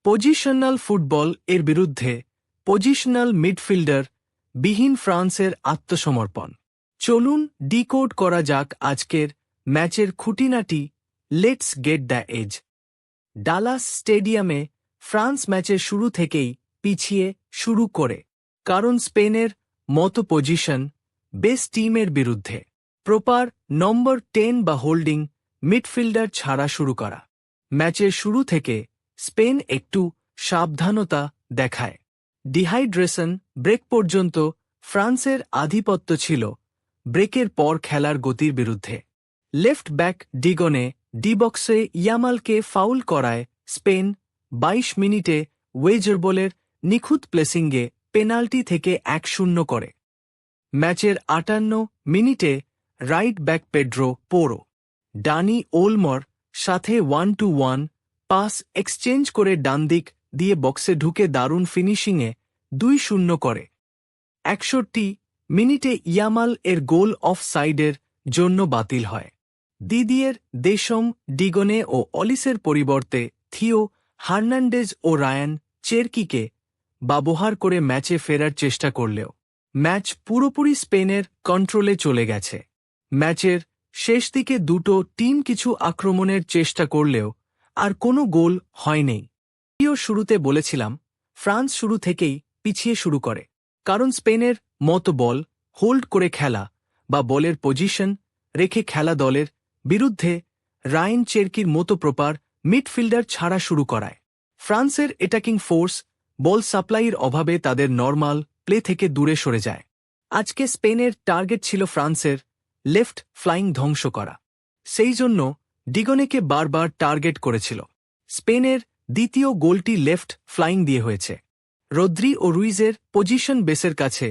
Positional football এর বিরুদ্ধে positional midfielder বিহীন ফ্রান্সের আত্মসমর্পণ। চলুন ডিকোড করা যাক আজকের ম্যাচের খুঁটিনাটি। Let's get the edge. Dallas স্টেডিয়ামে ফ্রান্স ম্যাচের শুরু থেকেই পিছিয়ে শুরু করে, কারণ স্পেনের মতো পজিশন বেস টিমের বিরুদ্ধে প্রপার নম্বর 10 বা হোল্ডিং মিডফিল্ডার ছাড়া শুরু করা। ম্যাচের শুরু থেকে স্পেন একটু সাবধানতা দেখায়। ডিহাইড্রেশন ব্রেক পর্যন্ত ফ্রান্সের আধিপত্য ছিল, ব্রেকের পর খেলার গতির বিরুদ্ধে। লেফট ব্যাক ডিগনে ডিবক্সে ইয়ামালকে ফাউল করায় স্পেন 22 মিনিটে ওয়েজারবলের নিখুঁত প্লেসিংয়ে পেনাল্টি থেকে 1-0 করে। ম্যাচের 58 মিনিটে রাইট ব্যাক পেড্রো পোরো ডানি ওলমর সাথে 1-1 পাস এক্সচেঞ্জ করে ডানদিক দিয়ে বক্সে ঢুকে দারুণ ফিনিশিংয়ে 2-0 করে। 61 মিনিটে ইয়ামাল এর গোল অফ সাইডের জন্য বাতিল হয়। দিদিয়ের দেশম ডিগনে ও অলিসের পরিবর্তে থিও হার্নান্ডেজ ও রায়ান চেরকিকে ব্যবহার করে ম্যাচে ফেরার চেষ্টা করলেও ম্যাচ পুরোপুরি স্পেনের কন্ট্রোলে চলে গেছে। ম্যাচের শেষ দিকে দুটো টিম কিছু আক্রমণের চেষ্টা করলেও আর কোনো গোল হয়নি। শুরুতে বলেছিলাম ফ্রান্স শুরু থেকেই পিছিয়ে শুরু করে, কারণ স্পেনের মতো বল হোল্ড করে খেলা বা বলের পজিশন রেখে খেলা দলের বিরুদ্ধে রায়ান চেরকির মতো প্রপার মিডফিল্ডার ছাড়া শুরু করায়। ফ্রান্সের অ্যাটাকিং ফোর্স বল সাপ্লাইয়ের অভাবে তাদের নর্মাল প্লে থেকে দূরে সরে যায়। আজকে স্পেনের টার্গেট ছিল ফ্রান্সের লেফট ফ্লাইং ধ্বংস করা, সেই জন্য ডিগনেকে বারবার টার্গেট করেছিল। স্পেনের দ্বিতীয় গোলটি লেফট ফ্লাইং দিয়ে হয়েছে। রদ্রি ও রুইজের পজিশন বেসের কাছে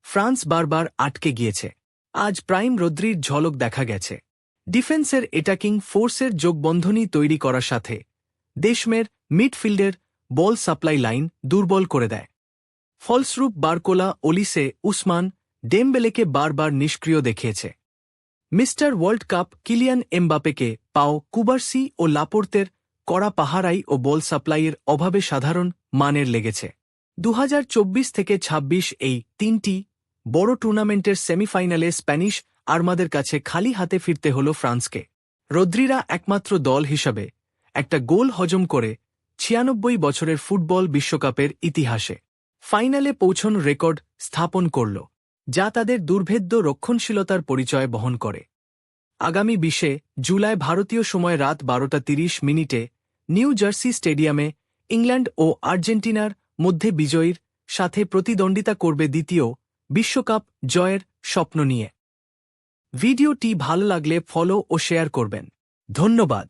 ফ্রান্স বারবার আটকে গিয়েছে। আজ প্রাইম রদ্রির ঝলক দেখা গেছে। ডিফেন্সের অ্যাটাকিং ফোর্সের যোগবন্ধনী তৈরি করার সাথে দেশমের মিডফিল্ডের বল সাপ্লাই লাইন দুর্বল করে দেয়। ফলস্বরূপ বারকোলা, ওলিসে, উসমান ডেমবেলেকে বারবার নিষ্ক্রিয় দেখিয়েছে। মিস্টার ওয়ার্ল্ড কাপ কিলিয়ান এমবাপেকে পাও কুবার্সি ও লাপোর্তের কড়া পাহারাই ও বল সাপ্লাইয়ের অভাবে সাধারণ মানের লেগেছে। 2024 থেকে 26 এই তিনটি বড় টুর্নামেন্টের সেমিফাইনালে স্প্যানিশ আর্মাদের কাছে খালি হাতে ফিরতে হল ফ্রান্সকে। রদ্রিরা একমাত্র দল হিসাবে একটা গোল হজম করে 96 বছরের ফুটবল বিশ্বকাপের ইতিহাসে ফাইনালে পৌঁছানোর রেকর্ড স্থাপন করল, যা তাদের দুর্ভেদ্য রক্ষণশীলতার পরিচয় বহন করে। আগামী 20 জুলাই ভারতীয় সময় রাত 12:30 নিউ জার্সি স্টেডিয়ামে ইংল্যান্ড ও আর্জেন্টিনার মধ্যে বিজয়ীর সাথে প্রতিদ্বন্দ্বিতা করবে দ্বিতীয় বিশ্বকাপ জয়ের স্বপ্ন নিয়ে। ভিডিওটি ভালো লাগলে ফলো ও শেয়ার করবেন। ধন্যবাদ।